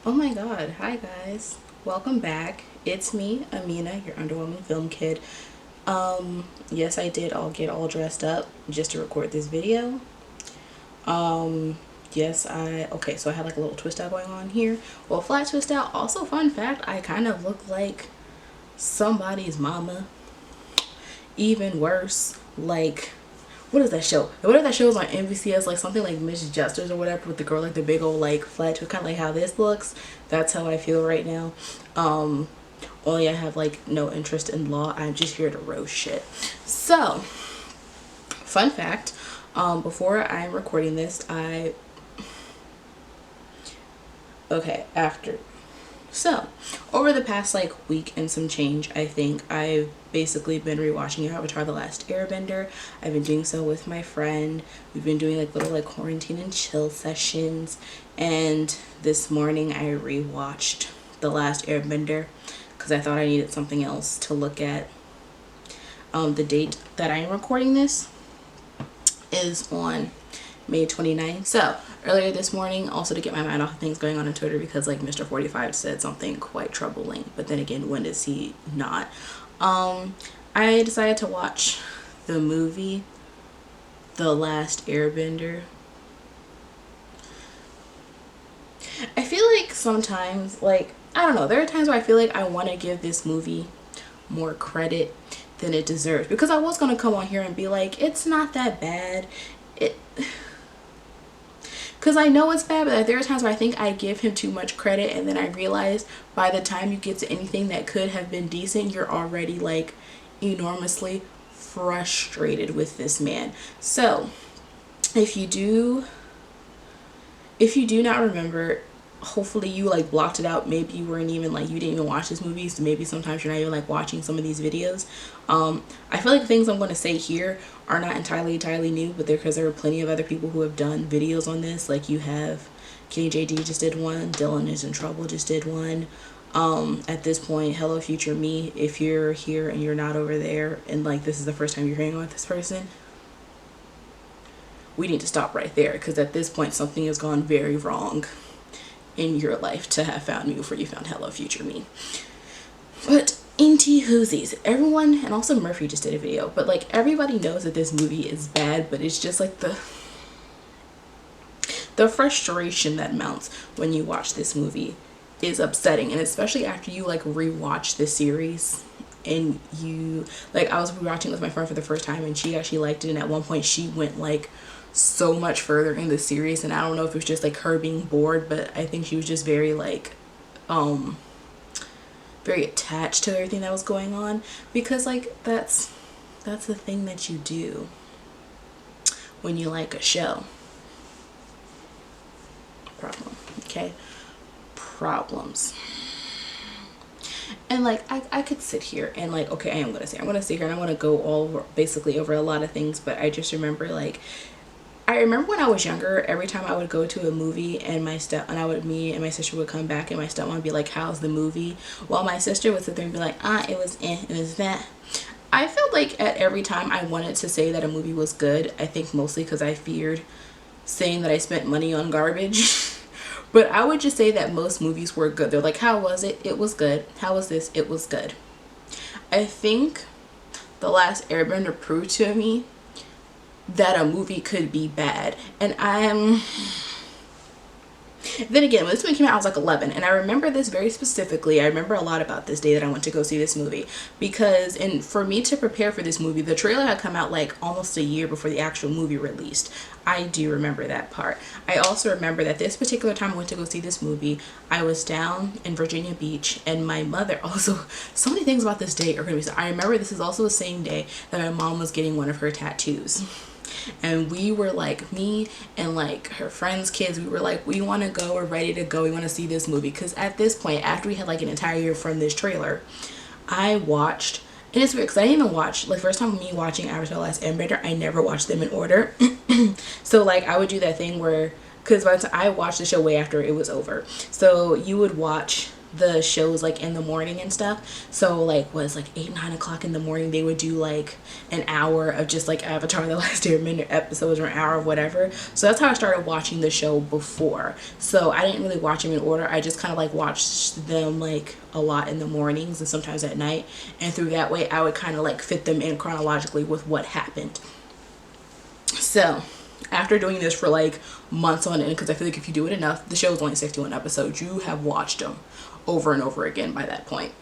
Oh my god, hi guys. Welcome back. It's me, Amina, your underwhelming film kid. Yes, I did all get all dressed up just to record this video. Yes, so I had like a little twist out going on here. Well, flat twist out. Also, fun fact, I kind of look like somebody's mama. Even worse, like what is that show? Whatever that show is on NBC, like something like Miss Justice or whatever with the girl like the big old like flat twist, kind of like how this looks. That's how I feel right now. Only I have like no interest in law. I'm just here to roast shit. So, fun fact. Before I'm recording this, after so, over the past like week and some change, I think I've basically been rewatching Avatar: The Last Airbender. I've been doing so with my friend. We've been doing like little like quarantine and chill sessions. And this morning I rewatched The Last Airbender because I thought I needed something else to look at. The date that I am recording this is on May 29th. So earlier this morning, also to get my mind off of things going on Twitter, because like Mr. 45 said something quite troubling, but then again, when does he not? I decided to watch the movie The Last Airbender. I feel like sometimes, like, I don't know, there are times where I feel like I want to give this movie more credit than it deserves, because I was going to come on here and be like, it's not that bad. Because I know it's bad, but there are times where I think I give him too much credit, and then I realize by the time you get to anything that could have been decent, you're already like enormously frustrated with this man. So if you do not remember, hopefully you like blocked it out. Maybe you weren't even like, you didn't even watch this movie, so maybe sometimes you're not even like watching some of these videos. I feel like the things I'm going to say here are not entirely new, but because there are plenty of other people who have done videos on this. Like you have Kenny JD just did one, Dylan is in trouble just did one. At this point, hello future me, if you're here and you're not over there and like this is the first time you're hearing about this person, we need to stop right there, because at this point something has gone very wrong in your life to have found me before you found hello future me. But ain't whoosies, everyone, and also Murphy just did a video, but like everybody knows that this movie is bad, but it's just like the frustration that mounts when you watch this movie is upsetting, and especially after you like rewatch the series. And you like, I was rewatching with my friend for the first time, and she actually liked it, and at one point she went like so much further in the series, and I don't know if it was just like her being bored, but I think she was just very like very attached to everything that was going on, because like that's the thing that you do when you like a show. Okay, problems. And like I could sit here and like, okay, I'm gonna sit here and I'm gonna go all over, basically over a lot of things, but I just remember like, I remember when I was younger, every time I would go to a movie and me and my sister would come back, and my stepmom would be like, how's the movie? While my sister would sit there and be like, it was that. I felt like at every time I wanted to say that a movie was good, I think mostly because I feared saying that I spent money on garbage. But I would just say that most movies were good. They're like, how was it? It was good. How was this? It was good. I think The Last Airbender proved to me that a movie could be bad. And then again, when this movie came out, I was like 11, and I remember this very specifically. I remember a lot about this day that I went to go see this movie, because and for me to prepare for this movie, the trailer had come out like almost a year before the actual movie released. I do remember that part. I also remember that this particular time I went to go see this movie, I was down in Virginia Beach, and my mother also, so many things about this day are going to be, I remember this is also the same day that my mom was getting one of her tattoos. And we were like, me and like her friends' kids, we were like, we want to go, we're ready to go, we want to see this movie. Because at this point, after we had like an entire year from this trailer, I watched, and it's weird because I didn't even watch, like first time me watching Avatar: Last Airbender, I never watched them in order. So like I would do that thing where, because by the time I watched the show way after it was over, so you would watch the shows like in the morning and stuff. So like was like 8, 9 o'clock in the morning, they would do like an hour of just like Avatar The Last Airbender episodes, or an hour of whatever. So that's how I started watching the show before. So I didn't really watch them in order. I just kind of like watched them like a lot in the mornings and sometimes at night, and through that way I would kind of like fit them in chronologically with what happened. So after doing this for like months on end, because I feel like if you do it enough, the show is only 61 episodes, you have watched them over and over again by that point.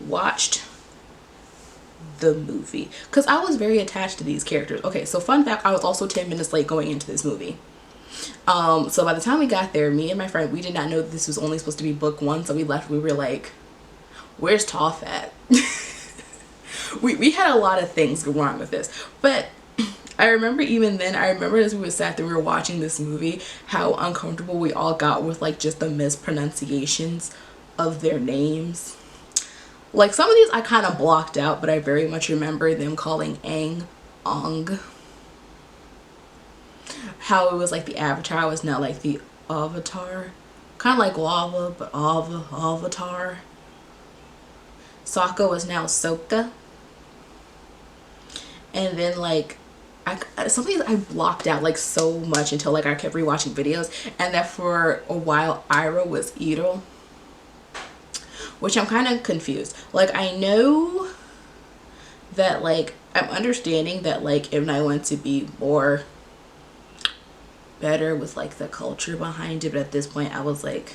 Watched the movie because I was very attached to these characters. Okay, so fun fact, I was also 10 minutes late going into this movie. So by the time we got there, me and my friend, we did not know that this was only supposed to be book 1, so we left, we were like, where's Toph at? we had a lot of things going on with this, but I remember even then, I remember as we were sat there, we were watching this movie, how uncomfortable we all got with like just the mispronunciations of their names. Like some of these I kind of blocked out, but I very much remember them calling Aang Ong. How it was like the Avatar was now like the Avatar. Kind of like lava, but Avatar. Sokka was now Sokka. And then like something I blocked out like so much until like I kept rewatching videos, and that for a while Iroh was Iroh, which I'm kind of confused. Like I know that like I'm understanding that like if I want to be more better with like the culture behind it, but at this point I was like,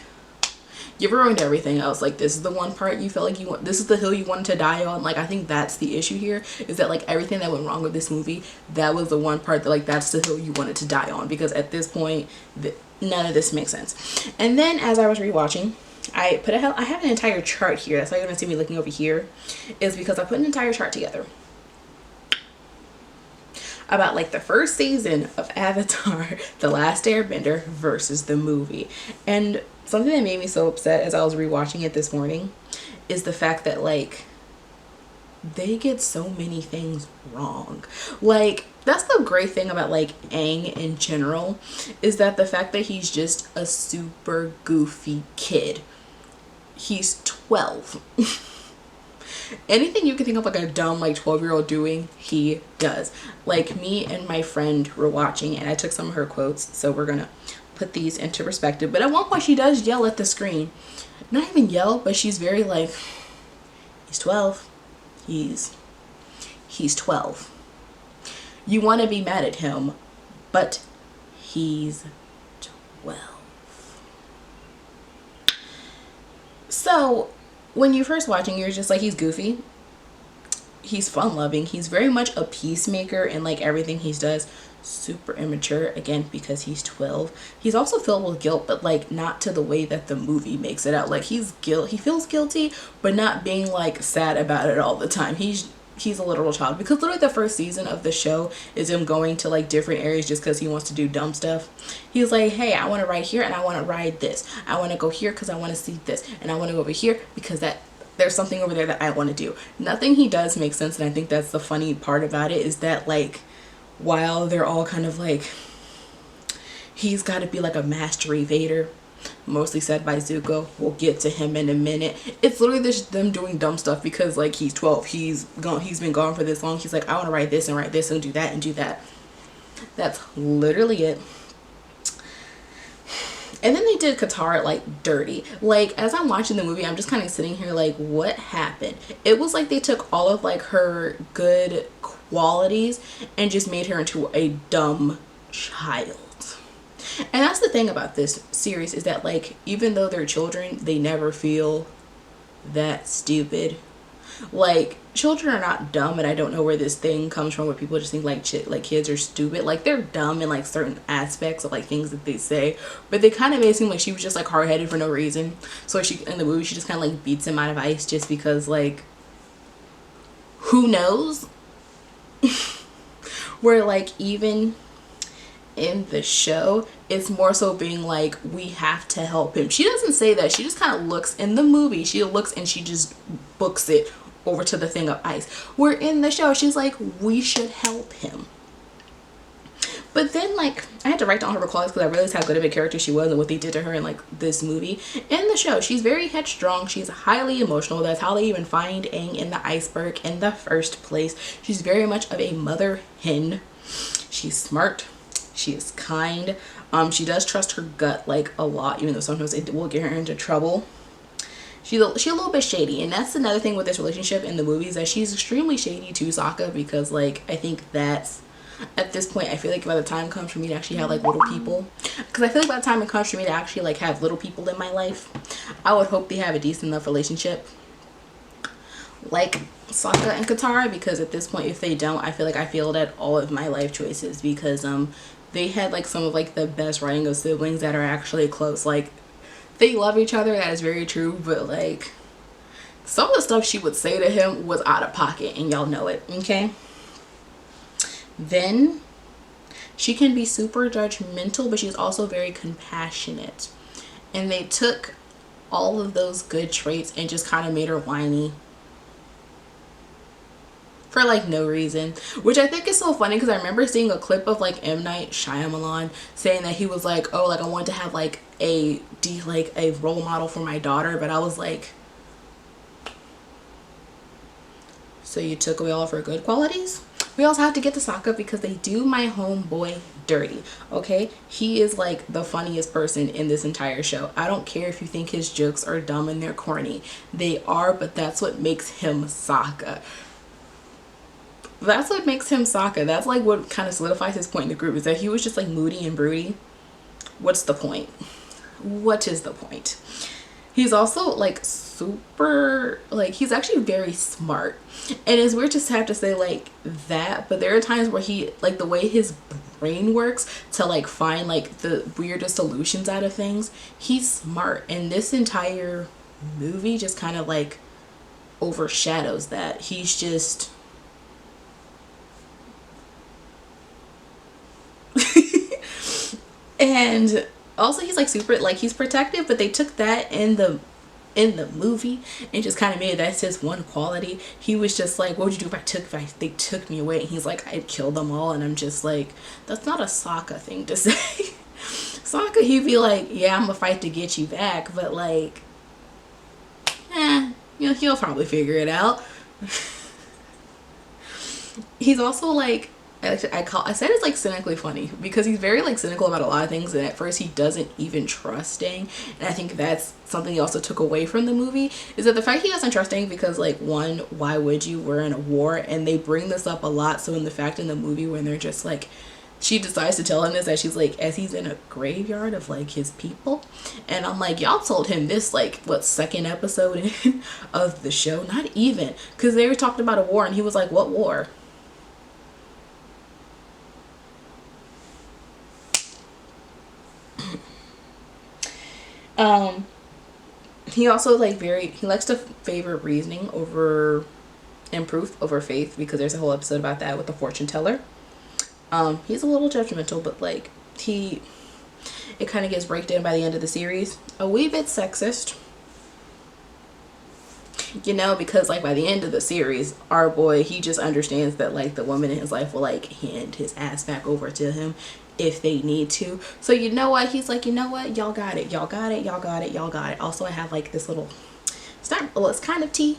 you've ruined everything else. Like this is the one part you felt like you want, this is the hill you wanted to die on. Like I think that's the issue here, is that like everything that went wrong with this movie, that was the one part that like that's the hill you wanted to die on, because at this point none of this makes sense. And then as I was rewatching, I have an entire chart here. That's why you're gonna see me looking over here, is because I put an entire chart together about like the first season of Avatar The Last Airbender versus the movie. And something that made me so upset as I was rewatching it this morning is the fact that like they get so many things wrong. Like that's the great thing about like Aang in general, is that the fact that he's just a super goofy kid. He's 12. Anything you can think of like a dumb like 12-year-old doing, he does. Like me and my friend were watching, and I took some of her quotes, so we're gonna put these into perspective. But at one point she does yell at the screen. Not even yell, but she's very like, he's 12. He's 12. You want to be mad at him, but he's 12. So when you're first watching, you're just like, he's goofy, he's fun loving, he's very much a peacemaker, and like everything he does, super immature, again because he's 12. He's also filled with guilt, but like not to the way that the movie makes it out. Like he feels guilty, but not being like sad about it all the time. He's a literal child, because literally the first season of the show is him going to like different areas just because he wants to do dumb stuff. He's like, hey, I want to ride here and I want to ride this. I want to go here because I want to see this, and I want to go over here because there's something over there that I want to do. Nothing he does makes sense, and I think that's the funny part about it, is that like while they're all kind of like, he's got to be like a master evader, mostly said by Zuko. We'll get to him in a minute. It's literally just them doing dumb stuff because like he's 12. He's been gone for this long. He's like, I want to write this and write this and do that and do that. That's literally it. And then they did Katara like dirty. Like as I'm watching the movie, I'm just kind of sitting here like, what happened? It was like they took all of like her good qualities and just made her into a dumb child. And that's the thing about this series, is that like even though they're children, they never feel that stupid. Like children are not dumb, and I don't know where this thing comes from where people just think like kids are stupid. Like they're dumb in like certain aspects of like things that they say, but they kind of made it seem like she was just like hard-headed for no reason. So she, in the movie, she just kind of like beats him out of ice just because, like, who knows. Where like even in the show, it's more so being like, we have to help him. She doesn't say that. She just kind of looks, in the movie she looks and she just books it over to the thing of ice. Where in the show she's like, we should help him. But then, like, I had to write down her qualities because I realized how good of a character she was and what they did to her in, like, this movie. In the show, she's very headstrong. She's highly emotional. That's how they even find Aang in the iceberg in the first place. She's very much of a mother hen. She's smart. She is kind. She does trust her gut, like, a lot, even though sometimes it will get her into trouble. She's a little bit shady, and that's another thing with this relationship in the movies, that she's extremely shady to Sokka, because, like, I think that's, at this point, I feel like by the time comes for me to actually have, like, little people, because I feel like by the time it comes for me to actually, like, have little people in my life, I would hope they have a decent enough relationship like Sokka and Katara, because at this point, if they don't, I feel like I failed at all of my life choices, because they had, like, some of, like, the best writing of siblings that are actually close. Like, they love each other, that is very true, but, like, some of the stuff she would say to him was out of pocket, and y'all know it, okay? Then she can be super judgmental, but she's also very compassionate, and they took all of those good traits and just kind of made her whiny for, like, no reason, which I think is so funny, because I remember seeing a clip of, like, M. Night Shyamalan saying that he was like, oh, like, I want to have, like, a role model for my daughter, but I was like, so you took away all of her good qualities? We also have to get to Sokka, because they do my homeboy dirty, okay? He is, like, the funniest person in this entire show. I don't care if you think his jokes are dumb and they're corny. They are, but that's what makes him Sokka. That's what makes him Sokka. That's, like, what kind of solidifies his point in the group, is that he was just, like, moody and broody. What's the point? What is the point? He's also, like, super, like, he's actually very smart, and it's weird to have to say, like, that, but there are times where he, like, the way his brain works to, like, find, like, the weirdest solutions out of things, he's smart, and this entire movie just kind of, like, overshadows that. He's just and also he's, like, super, like, he's protective, but they took that in the movie and just kind of made that's his one quality. He was just like, what would you do if they took me away? And he's like, I'd kill them all. And I'm just like, that's not a Sokka thing to say. Sokka, he'd be like, yeah, I'm gonna fight to get you back, but, like, you know, he'll probably figure it out. He's also, like, I said it's, like, cynically funny, because he's very, like, cynical about a lot of things, and at first he doesn't even trust Aang, and I think that's something he also took away from the movie, is that the fact he doesn't trust Aang, because, like, one, why would you? We're in a war, and they bring this up a lot. So in the fact in the movie when they're just like, she decides to tell him this, that she's like, as he's in a graveyard of, like, his people, and I'm like, y'all told him this, like, what, second episode in of the show? Not even, because they were talking about a war, and he was like, what war? He also, like, he likes to favor reasoning over and proof over faith, because there's a whole episode about that with the fortune teller. He's a little judgmental, but, like, it kind of gets breakdown by the end of the series. A wee bit sexist, you know, because, like, by the end of the series, our boy, he just understands that, like, the woman in his life will, like, hand his ass back over to him if they need to. So, you know what, he's like, you know what, y'all got it, y'all got it, y'all got it, y'all got it. Also, I have, like, this little, it's kind of tea.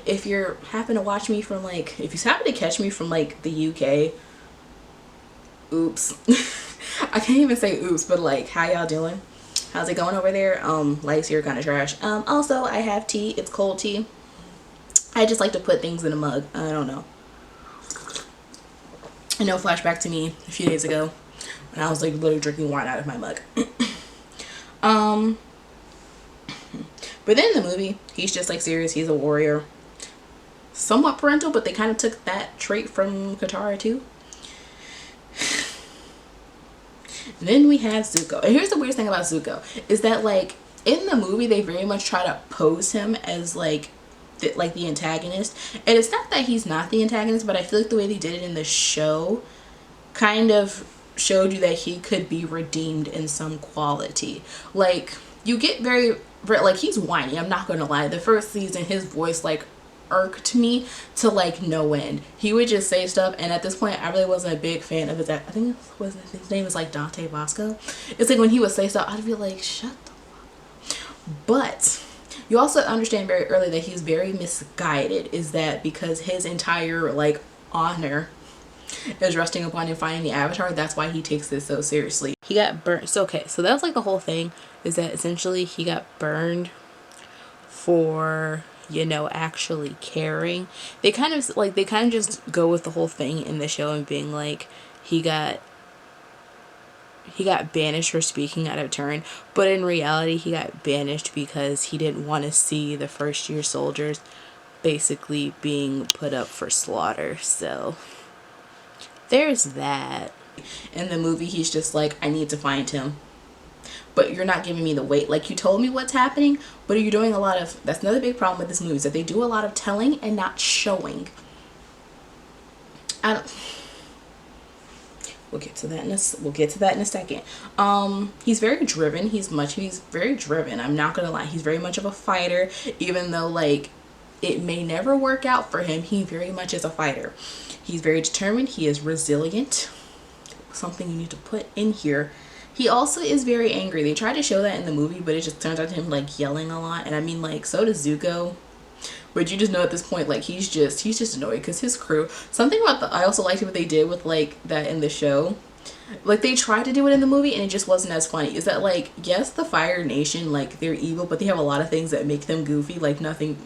If you're happen to watch me from, like, if you happen to catch me from, like, the UK, oops. I can't even say oops, but, like, how y'all doing? How's it going over there? Lights here kind of trash. Also, I have tea. It's cold tea. I just like to put things in a mug. I don't know. I know, flashback to me a few days ago when I was, like, literally drinking wine out of my mug. But then in the movie, he's just, like, serious. He's a warrior. Somewhat parental, but they kind of took that trait from Katara too. And then we have Zuko. And here's the weirdest thing about Zuko, is that, like, in the movie, they very much try to pose him as, like, the antagonist. And it's not that he's not the antagonist, but I feel like the way they did it in the show kind of showed you that he could be redeemed in some quality. Like, you get like, he's whiny, I'm not gonna lie. The first season, his voice, like, irked me to like no end. He would just say stuff, and at this point I really wasn't a big fan of his, I think it was, his name is like Dante Bosco. It's like when he would say stuff, I'd be like, shut the fuck. But you also understand very early that he's very misguided, is that because his entire like honor is resting upon him finding the Avatar, that's why he takes this so seriously. He got burned. So okay, so that was like the whole thing, is that essentially he got burned for, you know, actually caring. They kind of just go with the whole thing in the show and being like he got banished for speaking out of turn, but in reality he got banished because he didn't want to see the first year soldiers basically being put up for slaughter. So there's that. In the movie he's just like, I need to find him, but you're not giving me the weight. Like, you told me what's happening, but you're doing a lot of, that's another big problem with this movie, is that they do a lot of telling and not showing. We'll get to that in a second. He's very driven. He's very driven. I'm not gonna lie. He's very much of a fighter, even though like it may never work out for him. He very much is a fighter. He's very determined. He is resilient. Something you need to put in here. He also is very angry. They try to show that in the movie, but it just turns out to him like yelling a lot. And I mean, like, so does Zuko. But you just know at this point, like, he's just annoyed because his crew. Something about I also liked what they did with like that in the show. Like, they tried to do it in the movie and it just wasn't as funny. Is that like, yes, the Fire Nation, like, they're evil, but they have a lot of things that make them goofy. Like, nothing.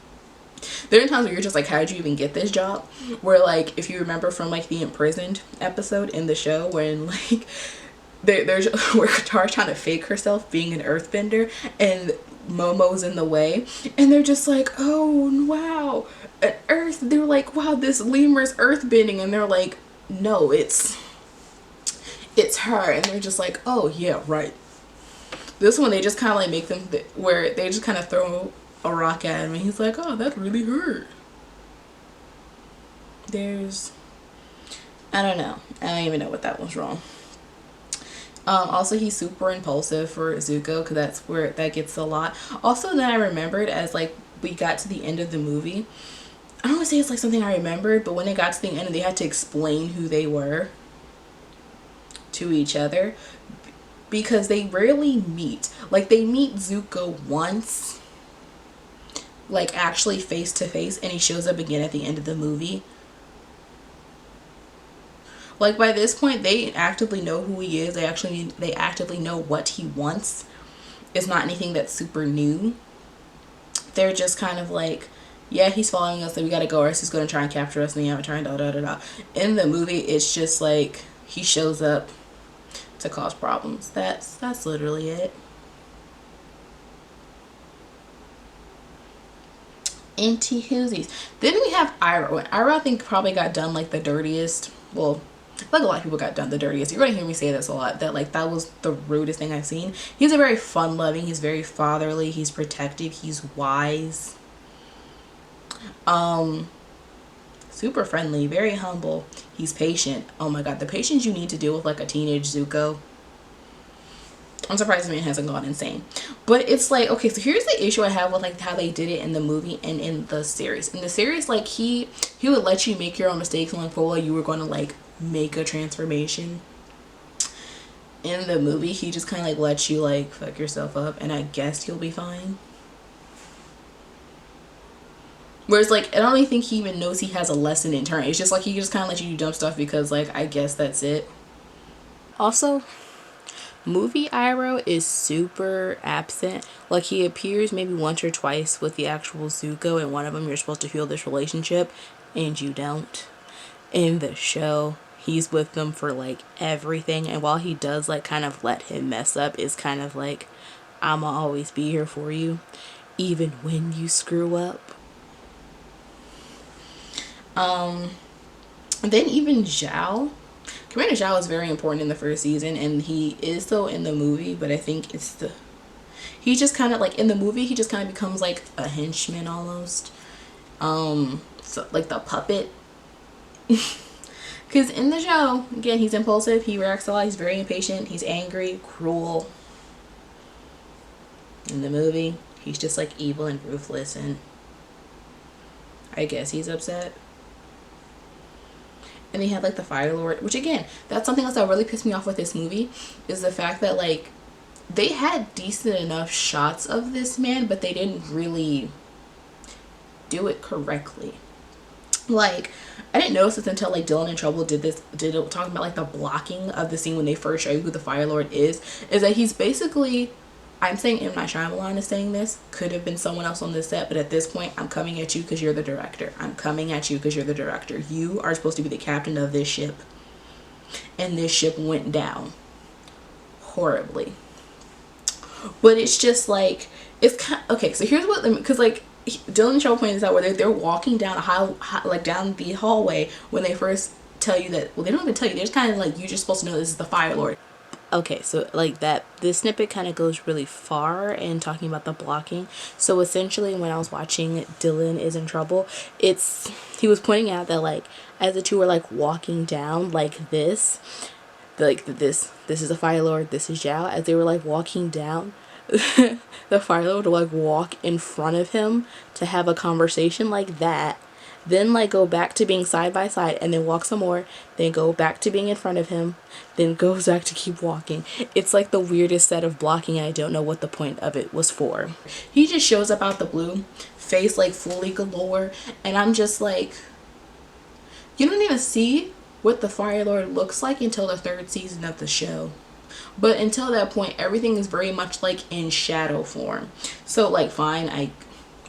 There are times where you're just like, how did you even get this job? Where like, if you remember from like the imprisoned episode in the show, when like there's where Katara's trying to fake herself being an earthbender and Momo's in the way, and they're just like, oh wow, an earth. They're like, wow, this lemur's earthbending, and they're like, no, it's her, and they're just like, oh yeah, right. This one they just kind of like make them where they just kind of throw a rock at him and he's like, oh, that really hurt. I don't know. I don't even know what that was wrong. Also, he's super impulsive for Zuko, because that's where that gets a lot. Also, then I remembered as like we got to the end of the movie, I don't want to say it's like something I remembered, but when they got to the end and they had to explain who they were to each other, because they rarely meet. Like, they meet Zuko once, like actually face to face, and he shows up again at the end of the movie. Like, by this point they actively know who he is. They actively know what he wants. It's not anything that's super new. They're just kind of like, yeah, he's following us, so we gotta go, or else he's gonna try and capture us in the Avatar and da da da da. In the movie it's just like he shows up to cause problems. That's literally it. Into Hoosies. Then we have Iroh. And Iroh, I think, probably got done like the dirtiest. Well, like a lot of people got done the dirtiest. You're gonna hear me say this a lot, that like that was the rudest thing I've seen. He's a very fun loving, he's very fatherly, he's protective, he's wise, super friendly, very humble, he's patient. Oh my god, the patience you need to deal with like a teenage Zuko. I'm surprised the man hasn't gone insane. But it's like, okay, so here's the issue I have with like how they did it in the movie and in the series. In the series, like he would let you make your own mistakes and like for you were going to like make a transformation. In the movie, he just kind of like lets you like fuck yourself up and I guess you'll be fine. Whereas like I don't even think he even knows he has a lesson in turn. It's just like he just kind of lets you do dumb stuff because like I guess that's it. Also, movie Iroh is super absent. Like, he appears maybe once or twice with the actual Zuko, and one of them you're supposed to feel this relationship and you don't. In the show, he's with them for like everything, and while he does like kind of let him mess up, it's kind of like, I'ma always be here for you even when you screw up. And then even Zhao, Commander Zhao is very important in the first season, and he is so in the movie, but I think it's he just kind of like in the movie he just kind of becomes like a henchman almost, so like the puppet. Because in the show, again, he's impulsive, he reacts a lot, he's very impatient, he's angry, cruel. In the movie, he's just like evil and ruthless, and I guess he's upset. And they had like the Firelord, which again, that's something else that really pissed me off with this movie, is the fact that like they had decent enough shots of this man, but they didn't really do it correctly. Like, I didn't notice this until like Dylan in Trouble did it, talking about like the blocking of the scene when they first show you who the Firelord is that he's basically, I'm saying M. Night Shyamalan is saying this, could have been someone else on this set, but at this point, I'm coming at you because you're the director. I'm coming at you because you're the director. You are supposed to be the captain of this ship. And this ship went down horribly. But it's just like, it's kind of, okay, so here's what, because like, Dylan Shaw pointed this out, where they're walking down like down the hallway when they first tell you that, well, they don't even tell you, they're just kind of like, you're just supposed to know this is the Firelord. Okay, so like that, this snippet kind of goes really far in talking about the blocking. So essentially, when I was watching Dylan is in Trouble, he was pointing out that like as the two were like walking down like this, like this is a Firelord, this is Zhao. As they were like walking down, the Firelord would like walk in front of him to have a conversation like that. Then like go back to being side by side and then walk some more, then go back to being in front of him, then goes back to keep walking. It's like the weirdest set of blocking. I don't know what the point of it was for. He just shows up out the blue, face like fully galore, and I'm just like, you don't even see what the Firelord looks like until the 3rd season of the show. But until that point, everything is very much like in shadow form. So like, fine,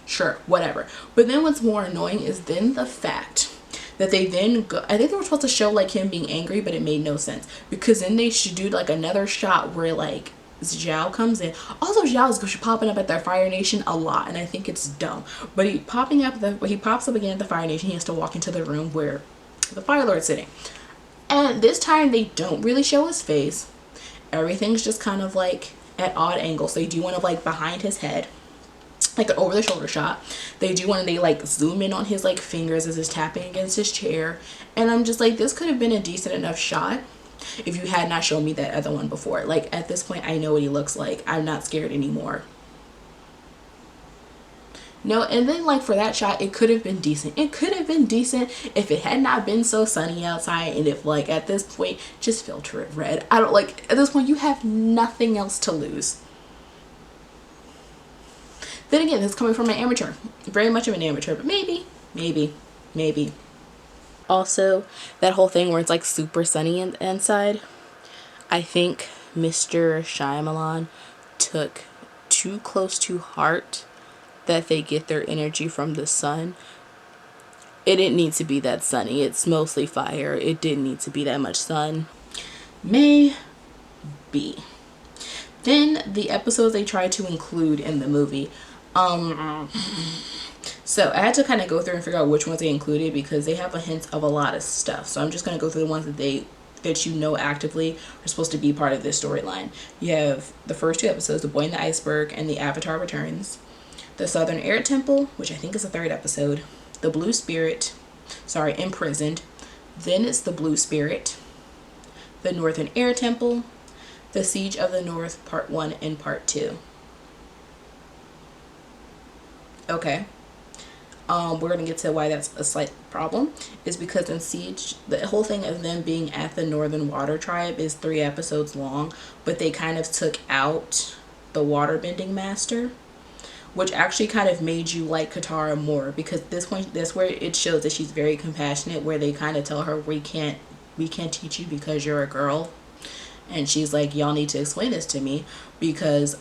sure, whatever. But then what's more annoying is then the fact that they then go, I think they were supposed to show like him being angry, but it made no sense, because then they should do like another shot where like Zhao comes in. Also, Zhao is popping up at the Fire Nation a lot, and I think it's dumb. But he pops up again at the Fire Nation. He has to walk into the room where the Firelord's sitting, and this time they don't really show his face. Everything's just kind of like at odd angles. They do one of like behind his head, like an over the shoulder shot. They do one and they like zoom in on his like fingers as he's tapping against his chair. And I'm just like, this could have been a decent enough shot if you had not shown me that other one before. Like, at this point, I know what he looks like. I'm not scared anymore. No, and then like for that shot, it could have been decent. It could have been decent if it had not been so sunny outside, and if like at this point, just filter it red. I don't like, at this point, you have nothing else to lose. Then again, this is coming from an amateur, very much of an amateur, but maybe. Also, that whole thing where it's like super sunny inside, I think Mr. Shyamalan took too close to heart that they get their energy from the sun. It didn't need to be that sunny. It's mostly fire. It didn't need to be that much sun. Maybe. Then the episodes they tried to include in the movie. So I had to kind of go through and figure out which ones they included, because they have a hint of a lot of stuff. So I'm just going to go through the ones that you know actively are supposed to be part of this storyline. You have the first 2 episodes, The Boy in the Iceberg and The Avatar Returns. The Southern Air Temple, which I think is the 3rd episode. The Blue Spirit, Imprisoned. Then it's The Blue Spirit. The Northern Air Temple. The Siege of the North, Part 1 and Part 2. Okay. We're going to get to why that's a slight problem. Is because in Siege, the whole thing of them being at the Northern Water Tribe is 3 episodes long, but they kind of took out the waterbending master, which actually kind of made you like Katara more, because this point, that's where it shows that she's very compassionate, where they kind of tell her, we can't teach you because you're a girl. And she's like, y'all need to explain this to me because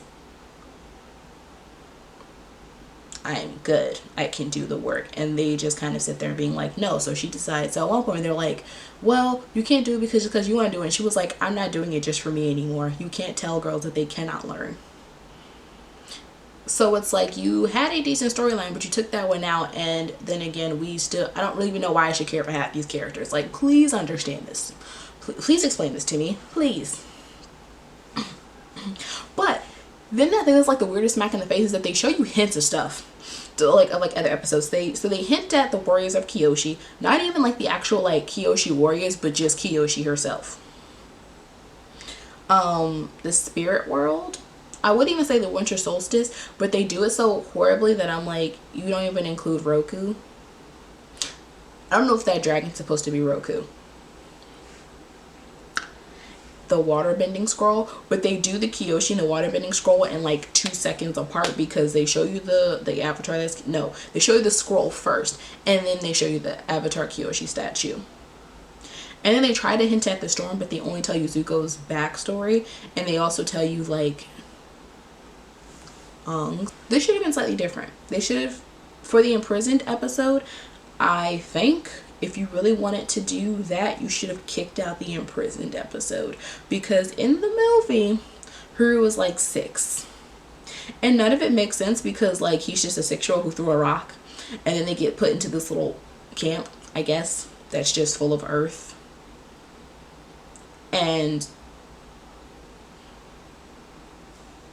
I'm good. I can do the work. And they just kind of sit there being like, no. So she decides, so at one point they're like, well, you can't do it because you want to do it. And she was like, I'm not doing it just for me anymore. You can't tell girls that they cannot learn. So it's like, you had a decent storyline, but you took that one out. And then again, I don't really even know why I should care for half these characters. Like, please understand this. Please explain this to me. Please. But then I think that's like the weirdest smack in the face is that they show you hints of stuff. So like other episodes. They hint at the warriors of Kyoshi. Not even like the actual like Kyoshi warriors, but just Kyoshi herself. The spirit world. I wouldn't even say the winter solstice, but they do it so horribly that I'm like, you don't even include Roku. I don't know if that dragon's supposed to be Roku, the waterbending scroll, but they do the Kyoshi and the waterbending scroll in like 2 seconds apart, because they show you the avatar that's, no, they show you the scroll first and then they show you the avatar Kyoshi statue. And then they try to hint at the storm, but they only tell you Zuko's backstory, and they also tell you like this should have been slightly different. They should have, for the imprisoned episode, I think if you really wanted to do that, you should have kicked out the imprisoned episode, because in the movie Haru was like 6, and none of it makes sense, because like he's just a 6-year-old who threw a rock, and then they get put into this little camp, I guess, that's just full of earth, and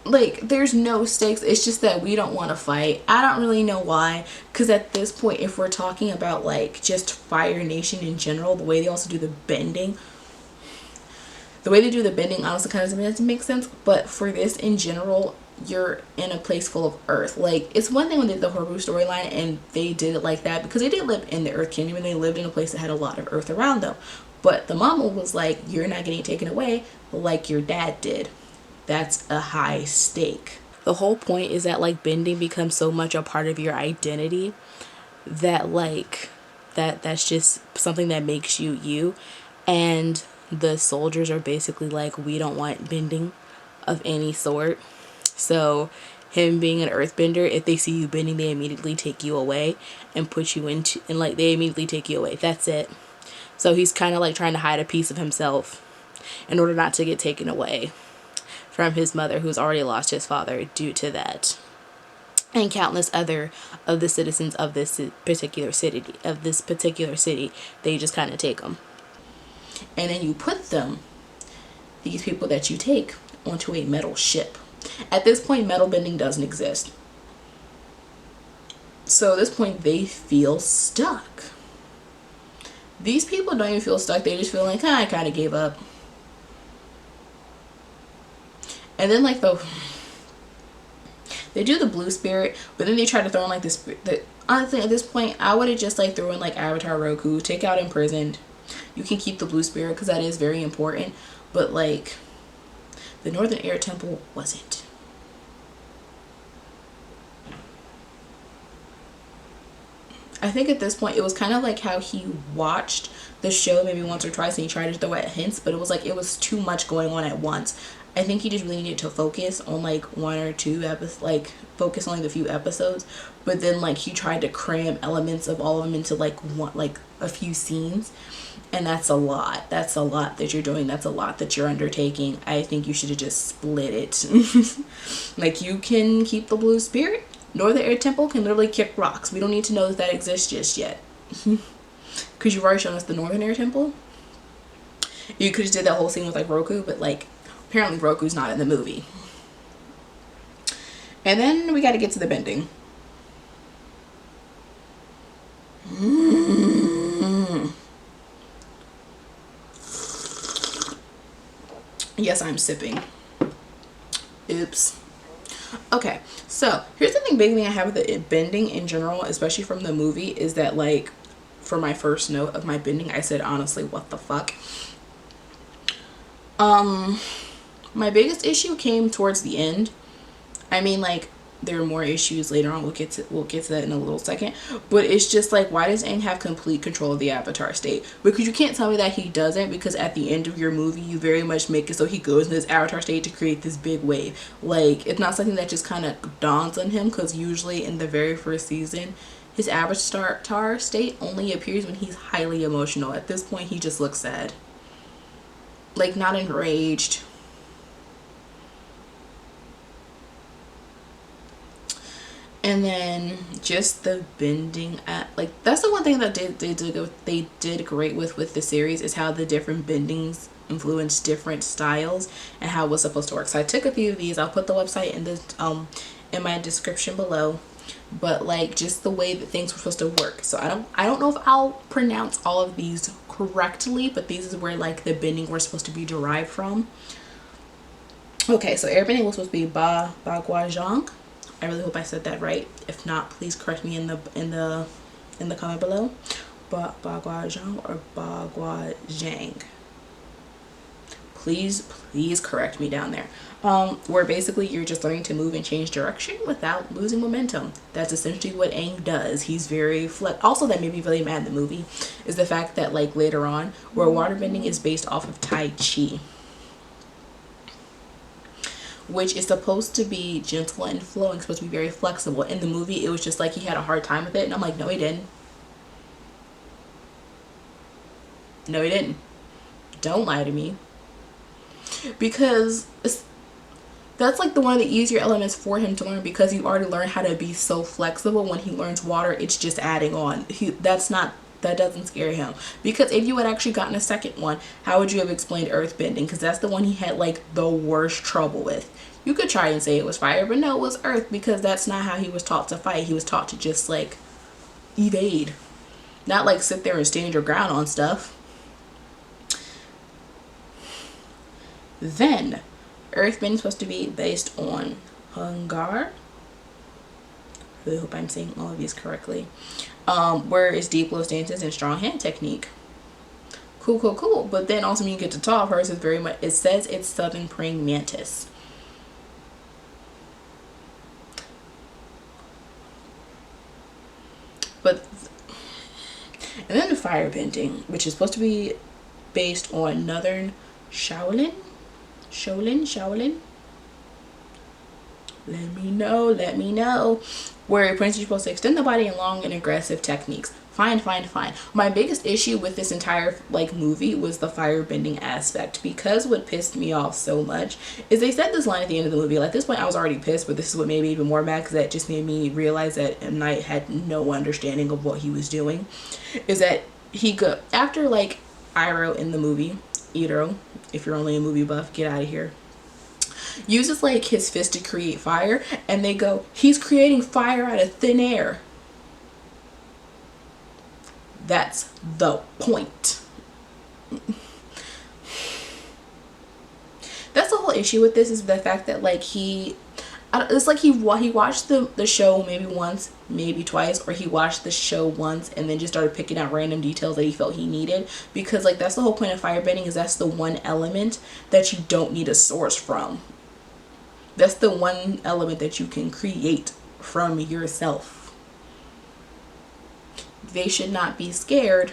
like there's no stakes. It's just that we don't want to fight. I don't really know why, because at this point, if we're talking about like just Fire Nation in general, the way they also do the bending, honestly kind of doesn't make sense. But for this in general, you're in a place full of earth. Like, it's one thing when they did the Haru storyline and they did it like that, because they did live in the Earth Kingdom and they lived in a place that had a lot of earth around them. But the mama was like, you're not getting taken away like your dad did. That's a high stake. The whole point is that like bending becomes so much a part of your identity that like that's just something that makes you you. And the soldiers are basically like, we don't want bending of any sort. So him being an earthbender, if they see you bending, they immediately take you away and put you into, and like they immediately take you away. That's it. So he's kind of like trying to hide a piece of himself in order not to get taken away from his mother, who's already lost his father due to that, and countless other of the citizens of this particular city. They just kind of take them, and then you put them, these people that you take, onto a metal ship. At this point, metal bending doesn't exist, so at this point they feel stuck. These people don't even feel stuck, they just feel like, I kind of gave up. And then like they do the blue spirit, but then they try to throw in like this. Honestly, at this point, I would have just like throw in like Avatar Roku, take out imprisoned. You can keep the blue spirit because that is very important, but like the Northern Air Temple wasn't. I think at this point it was kind of like how he watched the show maybe once or twice and he tried to throw out hints, but it was like it was too much going on at once. I think he just really needed to focus on like 1 or 2 episodes, like focus on like the few episodes, but then like he tried to cram elements of all of them into like one, like a few scenes, and that's a lot. That's a lot that you're doing. That's a lot that you're undertaking. I think you should have just split it. Like, you can keep the blue spirit. Northern Air Temple can literally kick rocks. We don't need to know that exists just yet. Because you've already shown us the Northern Air Temple. You could have did that whole scene with like Roku, but like apparently Roku's not in the movie. And then we got to get to the bending. Yes, I'm sipping. Oops. Okay, so here's the big thing I have with the bending in general, especially from the movie, is that like for my first note of my bending, I said honestly, what the fuck. My biggest issue came towards the end. I mean, like, there are more issues later on. We'll get to that in a little second. But it's just like, why does Aang have complete control of the Avatar state? Because you can't tell me that he doesn't, because at the end of your movie, you very much make it so he goes in this Avatar state to create this big wave. Like, it's not something that just kind of dawns on him, because usually in the very first season, his Avatar state only appears when he's highly emotional. At this point, he just looks sad. Like, not enraged. And then just the bending at, like, that's the one thing that they did great with the series, is how the different bendings influence different styles and how it was supposed to work. So I took a few of these. I'll put the website in the in my description below. But like, just the way that things were supposed to work. So I don't know if I'll pronounce all of these correctly, but these is where like the bending were supposed to be derived from. Okay, so airbending was supposed to be Bagwajang. I really hope I said that right. If not, please correct me in the comment below. Bagua Zhao or Bagua Zhang. Please correct me down there. Where basically you're just learning to move and change direction without losing momentum. That's essentially what Aang does. He's very also that made me really mad in the movie is the fact that like later on where waterbending is based off of Tai Chi, which is supposed to be gentle and flowing, supposed to be very flexible. In the movie, it was just like he had a hard time with it. And I'm like, no, he didn't. No, he didn't. Don't lie to me. Because that's like one of the easier elements for him to learn, because you've already learned how to be so flexible. When he learns water, it's just adding on. That doesn't scare him. Because if you had actually gotten a second one, how would you have explained earthbending? Because that's the one he had like the worst trouble with. You could try and say it was fire, but no, it was earth, because that's not how he was taught to fight. He was taught to just like evade, not like sit there and stand your ground on stuff. Then earthbending is supposed to be based on Hungar. I hope I'm saying all of these correctly. Where it's deep low stances and strong hand technique. Cool. But then also when you get to top, hers is very much, it says it's southern praying mantis. But and then the firebending, which is supposed to be based on northern Shaolin. Let me know. Where Prince is supposed to extend the body in long and aggressive techniques. Fine. My biggest issue with this entire like movie was the firebending aspect, because what pissed me off so much is they said this line at the end of the movie. Like, at this point I was already pissed, but this is what made me even more mad, because that just made me realize that M. Night had no understanding of what he was doing. Is that he go after like Iroh in the movie, Iroh, if you're only a movie buff, get out of here, uses like his fist to create fire, and they go, he's creating fire out of thin air. That's the point. That's the whole issue with this, is the fact that like it's like he watched the show maybe once, maybe twice, or he watched the show once and then just started picking out random details that he felt he needed. Because like that's the whole point of firebending, is that's the one element that you don't need a source from. That's the one element that you can create from yourself. They should not be scared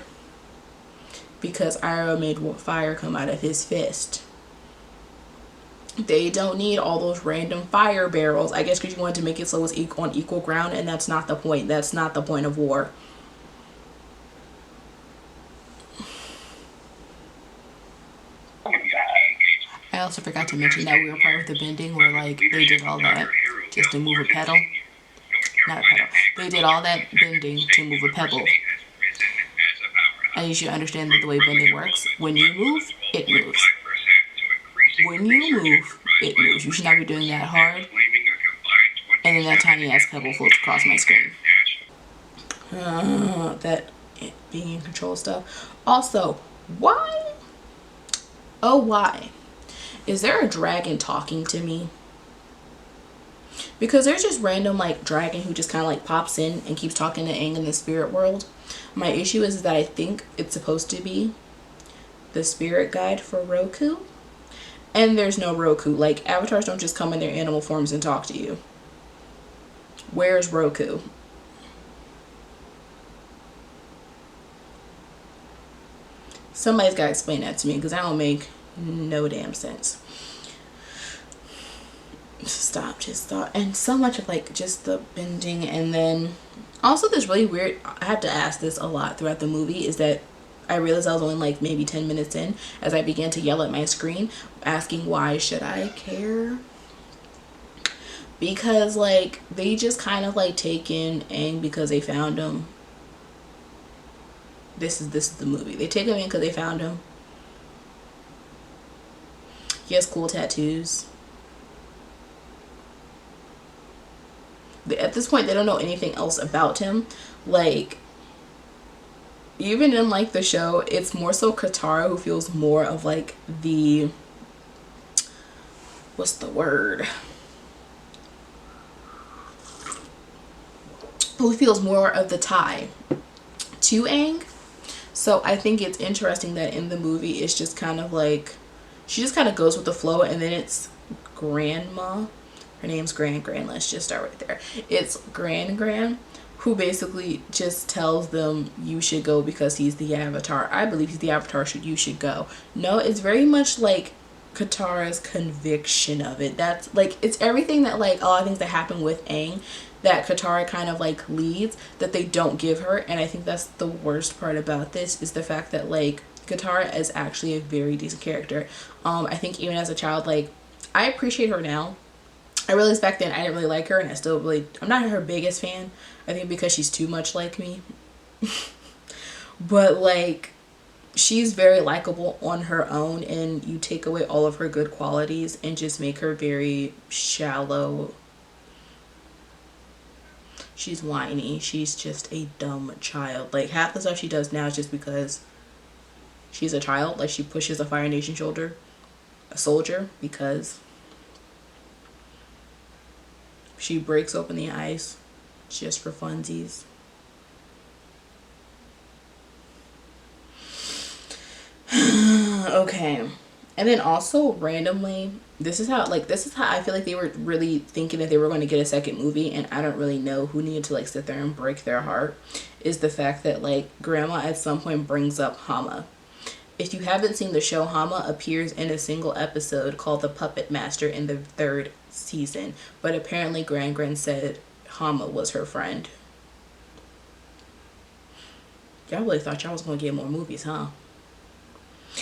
because Iroh made fire come out of his fist. They don't need all those random fire barrels. I guess because you wanted to make it so it's on equal ground, and that's not the point. That's not the point of war. I also forgot to mention that we were part of the bending where like they did all that just to move a pedal. Not a pedal. They did all that bending to move a pebble. And you should understand that the way bending works, when you move, it moves. When you move, it moves. You should not be doing that hard. And then that tiny ass pebble floats across my screen. That being in control stuff. Also, why? Oh, why? Is there a dragon talking to me? Because there's just random like dragon who just kind of like pops in and keeps talking to Aang in the spirit world. My issue is that I think it's supposed to be the spirit guide for Roku. And there's no Roku. Like, avatars don't just come in their animal forms and talk to you. Where's Roku? Somebody's got to explain that to me, because that don't make no damn sense. Stop. And so much of like just the bending, and then also this really weird, I have to ask this a lot throughout the movie, is that I realized I was only like maybe 10 minutes in as I began to yell at my screen asking why should I care, because like they just kind of like take in Aang because they found him. This is the movie. They take him in because they found him. He has cool tattoos. At this point they don't know anything else about him. Like, even in like the show, it's more so Katara who feels more of like the, what's the word, who feels more of the tie to Aang. So I think it's interesting that in the movie it's just kind of like she just kind of goes with the flow, and then it's grandma, her name's Grand, let's just start right there. It's Grand who basically just tells them you should go because he's the avatar. I believe he's the avatar, you should go. No, it's very much like Katara's conviction of it. That's like, it's everything that like a lot of things that happen with Aang that Katara kind of like leads that they don't give her. And I think that's the worst part about this, is the fact that like Katara is actually a very decent character. I think even as a child, like I appreciate her now. I realized back then I didn't really like her, and I'm not her biggest fan. I think because she's too much like me. But like she's very likable on her own, and you take away all of her good qualities and just make her very shallow. She's whiny. She's just a dumb child. Like half the stuff she does now is just because she's a child. Like she pushes a Fire Nation soldier because she breaks open the ice just for funsies. Okay. And then also randomly, this is how I feel like they were really thinking that they were going to get a second movie, and I don't really know who needed to like sit there and break their heart, is the fact that like grandma at some point brings up Hama. If you haven't seen the show, Hama appears in a single episode called The Puppet Master in the 3rd season, but apparently Grand said Hama was her friend. Y'all really thought y'all was going to get more movies, huh?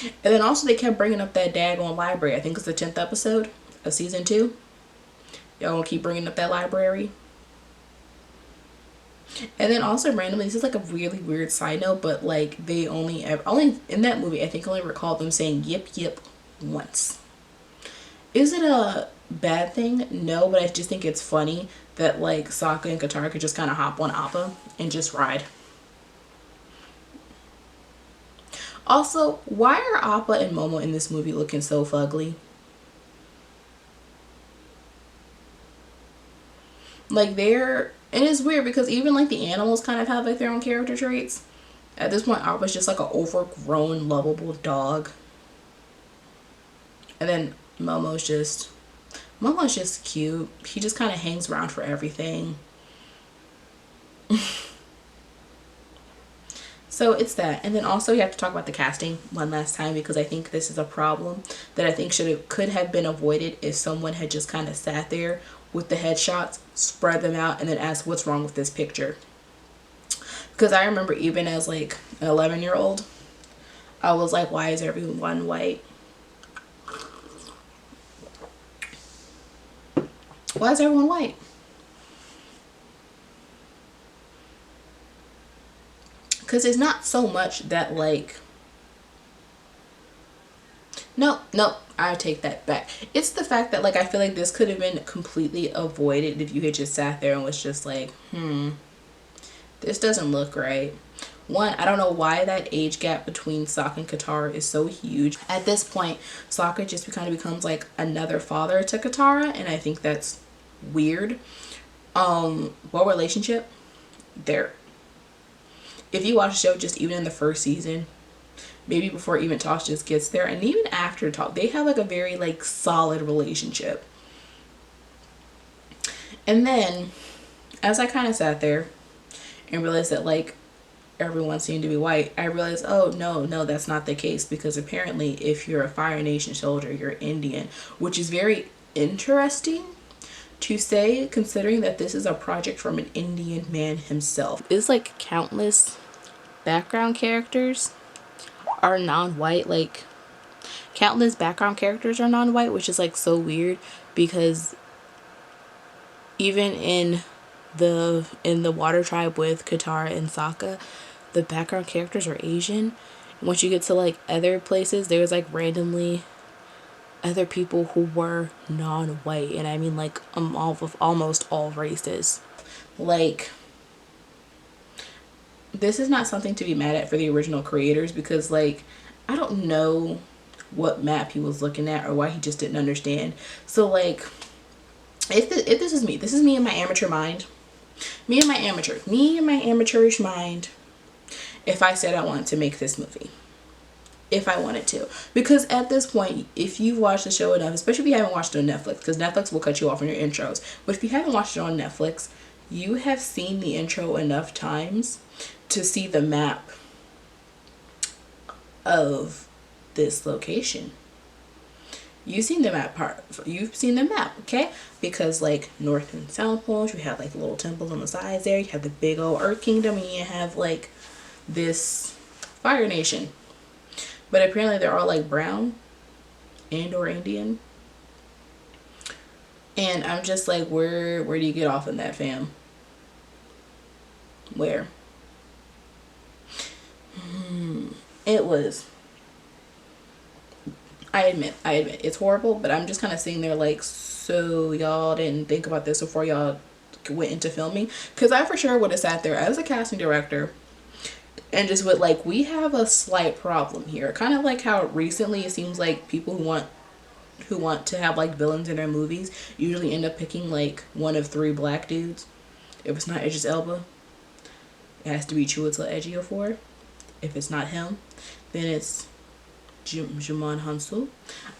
And then also they kept bringing up that daggone library. I think it's the 10th episode of season 2. Y'all gonna keep bringing up that library. And then also randomly, this is like a really weird side note, but like they only in that movie, I think I only recall them saying yip yip once. Is it a bad thing? No, but I just think it's funny that like Sokka and Katara could just kind of hop on Appa and just ride. Also, why are Appa and Momo in this movie looking so fugly? Like and it's weird because even like the animals kind of have like their own character traits. At this point, Appa's just like an overgrown, lovable dog. And then Momo's just cute. He just kind of hangs around for everything. So it's that. And then also you have to talk about the casting one last time, because I think this is a problem that I think could have been avoided if someone had just kind of sat there with the headshots, spread them out, and then asked what's wrong with this picture. Because I remember even as like an 11-year-old, I was like, why is everyone white? Why is everyone white? Because it's not so much that like, no, I take that back. It's the fact that like I feel like this could have been completely avoided if you had just sat there and was just like, this doesn't look right. One, I don't know why that age gap between Sokka and Katara is so huge. At this point, Sokka just kind of becomes like another father to Katara, and I think that's weird. What relationship? If you watch the show, just even in the 1st season, maybe before even Tosh just gets there, and even after Talk, they have like a very like solid relationship. And then as I kind of sat there and realized that like everyone seemed to be white, I realized, oh no, that's not the case, because apparently if you're a Fire Nation soldier, you're Indian, which is very interesting to say, considering that this is a project from an Indian man himself. It's like countless background characters are non-white, like countless background characters are non-white, which is like so weird, because even in the water tribe with Katara and Sokka, the background characters are Asian. And once you get to like other places, there's like randomly other people who were non-white, and I mean like almost all races. Like, this is not something to be mad at for the original creators, because like I don't know what map he was looking at or why he just didn't understand. So like if this is me in my amateurish mind, if I said I wanted to make this movie. If I wanted to. Because at this point, if you've watched the show enough, especially if you haven't watched it on Netflix, because Netflix will cut you off in your intros. But if you haven't watched it on Netflix, you have seen the intro enough times to see the map of this location. You've seen the map part. You've seen the map, okay? Because like north and south poles, you have like little temples on the sides there. You have the big old Earth Kingdom, and you have like this Fire Nation. But apparently they're all like brown and or Indian. And I'm just like, where do you get off in that, fam? Where? It was, I admit, it's horrible, but I'm just kind of sitting there like, so y'all didn't think about this before y'all went into filming? Because I for sure would have sat there as a casting director and just would like, we have a slight problem here. Kind of like how recently it seems like people who want to have like villains in their movies usually end up picking like one of 3 black dudes. If it's not Idris Elba, it has to be Chiwetel Ejiofor. If it's not him, then it's Jimon Hansu.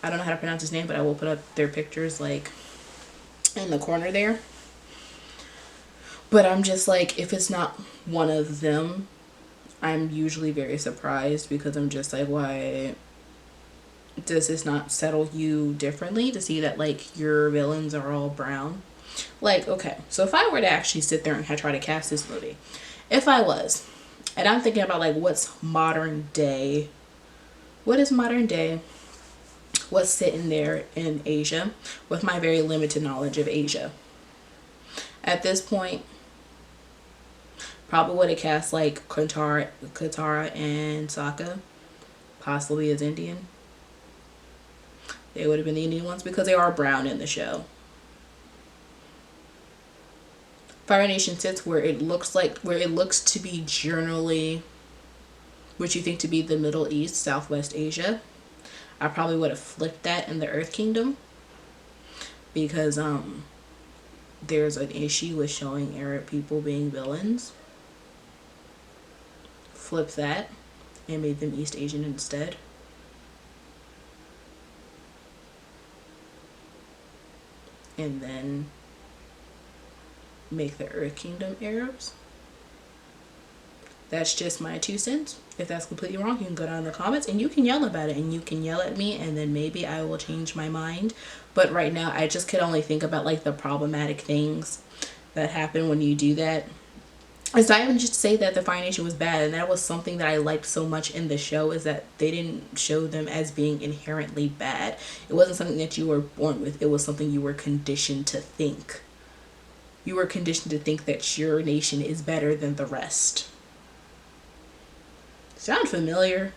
I don't know how to pronounce his name, but I will put up their pictures like in the corner there. But I'm just like, if it's not one of them, I'm usually very surprised, because I'm just like, why does this not settle you differently to see that like your villains are all brown? Like, okay, so if I were to actually sit there and try to cast this movie, if I was, and I'm thinking about like what is modern day, what's sitting there in Asia with my very limited knowledge of Asia. At this point, probably would have cast like Katara and Sokka, possibly as Indian. They would have been the Indian ones because they are brown in the show. Fire Nation sits where it looks to be generally what you think to be the Middle East, Southwest Asia. I probably would have flipped that in the Earth Kingdom, because there's an issue with showing Arab people being villains. Flip that and made them East Asian instead. And then make the Earth Kingdom Arabs. That's just my 2 cents. If that's completely wrong, you can go down in the comments and you can yell about it, and you can yell at me, and then maybe I will change my mind. But right now I just could only think about like the problematic things that happen when you do that. It's not even just to say that the Fire Nation was bad, and that was something that I liked so much in the show, is that they didn't show them as being inherently bad. It wasn't something that you were born with. It was something you were conditioned to think. You were conditioned to think that your nation is better than the rest. Sound familiar?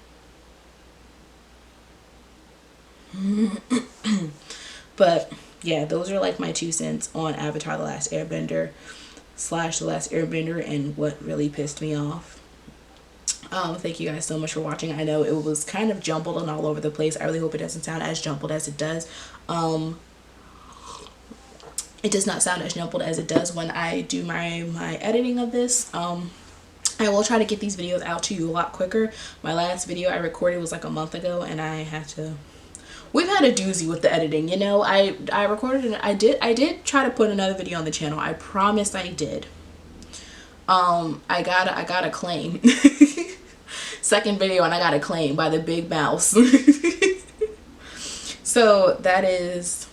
But yeah, those are like my 2 cents on Avatar The Last Airbender / The Last Airbender and what really pissed me off. Thank you guys so much for watching. I know it was kind of jumbled and all over the place. I really hope it doesn't sound as jumbled as it does. It does not sound as jumbled as it does when I do my editing of this. I will try to get these videos out to you a lot quicker. My last video I recorded was like a month ago, and I had to, we've had a doozy with the editing, you know. I recorded and I did try to put another video on the channel. I promise I did. I got a claim. Second video, and I got a claim by the big mouse. So that is,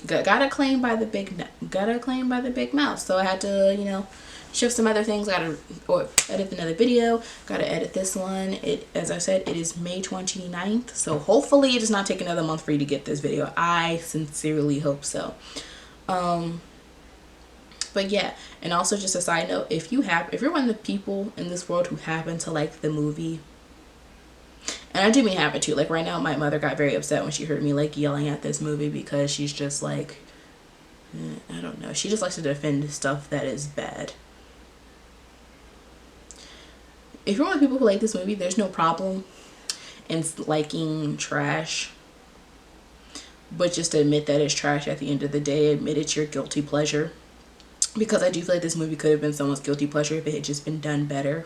got a claim by the big mouse. So I had to, you know, shift some other things. Or edit another video. Gotta edit this one. As I said, it is May 29th. So hopefully it does not take another month for you to get this video. I sincerely hope so. But yeah, and also just a side note, if you're one of the people in this world who happen to like the movie, and I do mean happen to, like right now my mother got very upset when she heard me like yelling at this movie, because she's just like, I don't know, she just likes to defend stuff that is bad. If you're one of the people who like this movie, there's no problem in liking trash, but just admit that it's trash at the end of the day. Admit it's your guilty pleasure. because I do feel like this movie could have been someone's guilty pleasure if it had just been done better.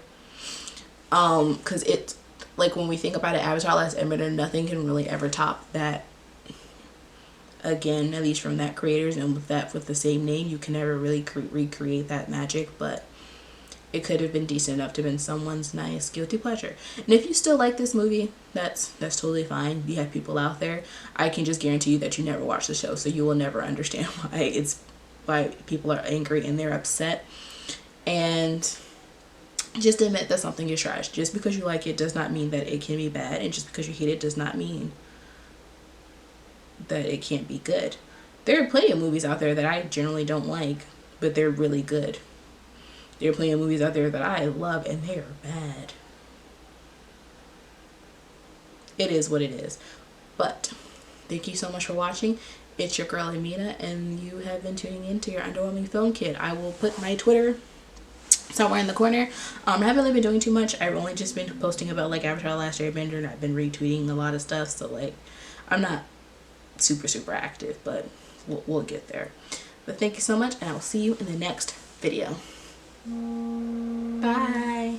Because it, like, when we think about it, Avatar: Last Airbender, nothing can really ever top that. Again, at least from that creators, and with that, with the same name, you can never really recreate that magic. But it could have been decent enough to have been someone's nice guilty pleasure. And if you still like this movie, that's totally fine. You have people out there. I can just guarantee you that you never watched the show, so you will never understand why people are angry and they're upset. And just admit that something is trash. Just because you like it does not mean that it can be bad, and just because you hate it does not mean that it can't be good. There are plenty of movies out there that I generally don't like, but they're really good. There are plenty of movies out there that I love and they are bad. It is what it is. But thank you so much for watching. It's your girl Amina, and you have been tuning in to your underwhelming film kid. I will put my Twitter somewhere in the corner. I haven't really been doing too much. I've only just been posting about like Avatar: Last Airbender, and I've been retweeting a lot of stuff. So like, I'm not super active, but we'll get there. But thank you so much, and I will see you in the next video. Bye.